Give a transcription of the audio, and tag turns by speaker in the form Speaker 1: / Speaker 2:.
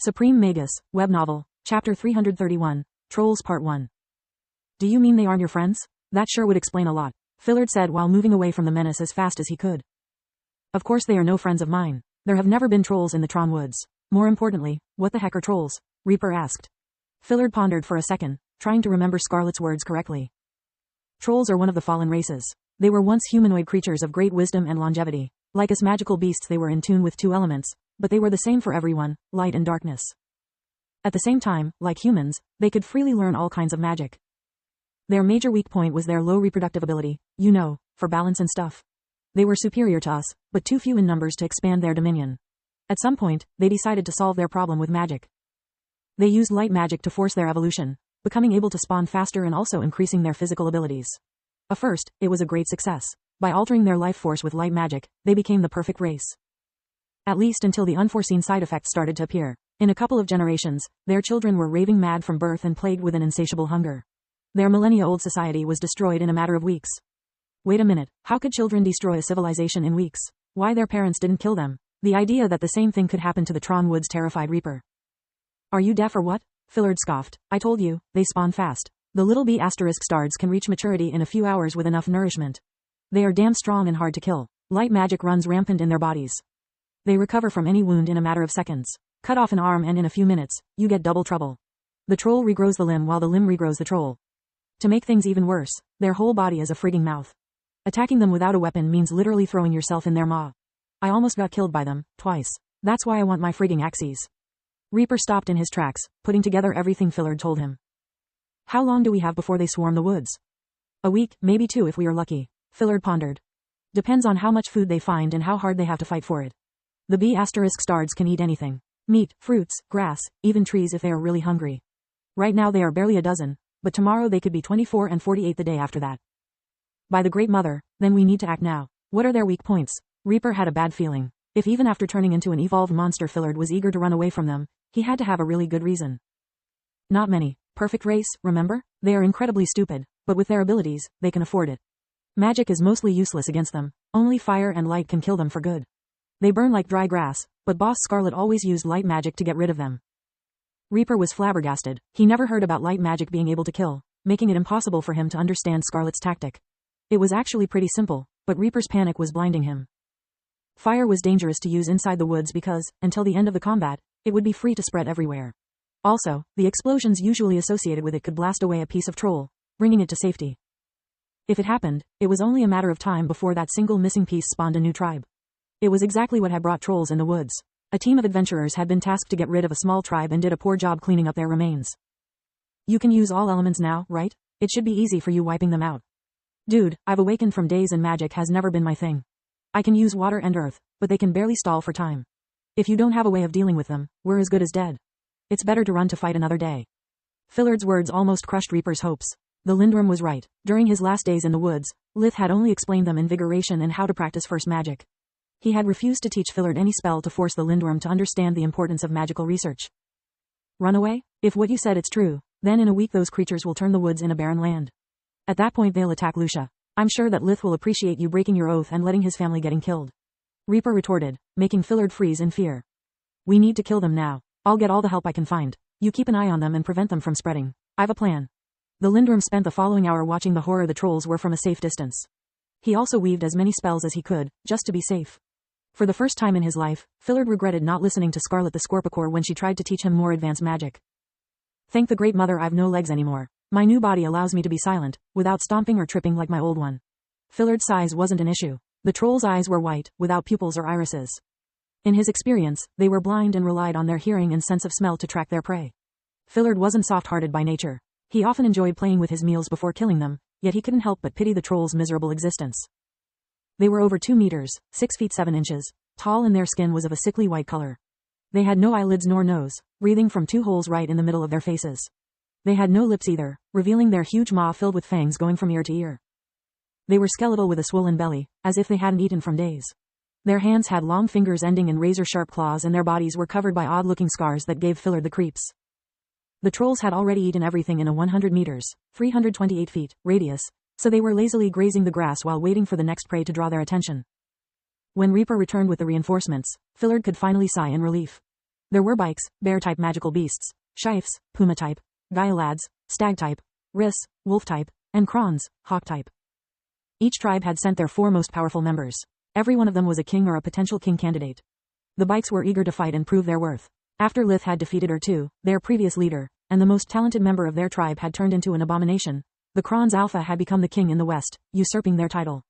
Speaker 1: Supreme Magus, web novel, Chapter 331, Trolls Part 1. Do you mean they aren't your friends? That sure would explain a lot, Fillard said while moving away from the menace as fast as he could. Of course they are no friends of mine. There have never been trolls in the Tron Woods. More importantly, what the heck are trolls? Reaper asked. Fillard pondered for a second, trying to remember Scarlet's words correctly. Trolls are one of the fallen races. They were once humanoid creatures of great wisdom and longevity. Like us magical beasts, they were in tune with two elements, but they were the same for everyone, light and darkness. At the same time, like humans, they could freely learn all kinds of magic. Their major weak point was their low reproductive ability, for balance and stuff. They were superior to us, but too few in numbers to expand their dominion. At some point, they decided to solve their problem with magic. They used light magic to force their evolution, becoming able to spawn faster and also increasing their physical abilities. At first, it was a great success. By altering their life force with light magic, they became the perfect race. At least until the unforeseen side effects started to appear. In a couple of generations, their children were raving mad from birth and plagued with an insatiable hunger. Their millennia-old society was destroyed in a matter of weeks. Wait a minute, how could children destroy a civilization in weeks? Why their parents didn't kill them? The idea that the same thing could happen to the Tron Woods terrified Reaper. Are you deaf or what? Fillard scoffed. I told you, they spawn fast. The little bee asterisk stards can reach maturity in a few hours with enough nourishment. They are damn strong and hard to kill. Light magic runs rampant in their bodies. They recover from any wound in a matter of seconds. Cut off an arm and in a few minutes, you get double trouble. The troll regrows the limb while the limb regrows the troll. To make things even worse, their whole body is a frigging mouth. Attacking them without a weapon means literally throwing yourself in their maw. I almost got killed by them, twice. That's why I want my frigging axes. Reaper stopped in his tracks, putting together everything Fillard told him. How long do we have before they swarm the woods? A week, maybe two if we are lucky, Fillard pondered. Depends on how much food they find and how hard they have to fight for it. The bee asterisk stards can eat anything. Meat, fruits, grass, even trees if they are really hungry. Right now they are barely a dozen, but tomorrow they could be 24 and 48 the day after that. By the Great Mother, then we need to act now. What are their weak points? Reaper had a bad feeling. If even after turning into an evolved monster Fillard was eager to run away from them, he had to have a really good reason. Not many. Perfect race, remember? They are incredibly stupid, but with their abilities, they can afford it. Magic is mostly useless against them. Only fire and light can kill them for good. They burn like dry grass, but Boss Scarlet always used light magic to get rid of them. Reaper was flabbergasted. He never heard about light magic being able to kill, making it impossible for him to understand Scarlet's tactic. It was actually pretty simple, but Reaper's panic was blinding him. Fire was dangerous to use inside the woods because, until the end of the combat, it would be free to spread everywhere. Also, the explosions usually associated with it could blast away a piece of troll, bringing it to safety. If it happened, it was only a matter of time before that single missing piece spawned a new tribe. It was exactly what had brought trolls in the woods. A team of adventurers had been tasked to get rid of a small tribe and did a poor job cleaning up their remains. You can use all elements now, right? It should be easy for you wiping them out. Dude, I've awakened from daze and magic has never been my thing. I can use water and earth, but they can barely stall for time. If you don't have a way of dealing with them, we're as good as dead. It's better to run to fight another day. Fillard's words almost crushed Reaper's hopes. The Lindworm was right. During his last days in the woods, Lith had only explained them invigoration and how to practice first magic. He had refused to teach Fillard any spell to force the Lindworm to understand the importance of magical research. Run away? If what you said it's true, then in a week those creatures will turn the woods in a barren land. At that point they'll attack Lucia. I'm sure that Lith will appreciate you breaking your oath and letting his family getting killed. Reaper retorted, making Fillard freeze in fear. We need to kill them now. I'll get all the help I can find. You keep an eye on them and prevent them from spreading. I've a plan. The Lindworm spent the following hour watching the horror the trolls were from a safe distance. He also weaved as many spells as he could, just to be safe. For the first time in his life, Fillard regretted not listening to Scarlet the Scorpicore when she tried to teach him more advanced magic. Thank the Great Mother I've no legs anymore. My new body allows me to be silent, without stomping or tripping like my old one. Fillard's size wasn't an issue. The troll's eyes were white, without pupils or irises. In his experience, they were blind and relied on their hearing and sense of smell to track their prey. Fillard wasn't soft-hearted by nature. He often enjoyed playing with his meals before killing them, yet he couldn't help but pity the troll's miserable existence. They were over 2 meters, 6 feet 7 inches, tall and their skin was of a sickly white color. They had no eyelids nor nose, breathing from 2 holes right in the middle of their faces. They had no lips either, revealing their huge maw filled with fangs going from ear to ear. They were skeletal with a swollen belly, as if they hadn't eaten from days. Their hands had long fingers ending in razor-sharp claws and their bodies were covered by odd-looking scars that gave Fillard the creeps. The trolls had already eaten everything in a 100 meters, 328 feet, radius, so they were lazily grazing the grass while waiting for the next prey to draw their attention. When Reaper returned with the reinforcements, Fillard could finally sigh in relief. There were bikes, bear-type magical beasts, Shifes, puma-type, Gaialads, stag-type, Ris, wolf-type, and Krons, hawk-type. Each tribe had sent their 4 most powerful members. Every one of them was a king or a potential king candidate. The bikes were eager to fight and prove their worth. After Lith had defeated Ertu, their previous leader, and the most talented member of their tribe had turned into an abomination, the Krons Alpha had become the king in the west, usurping their title.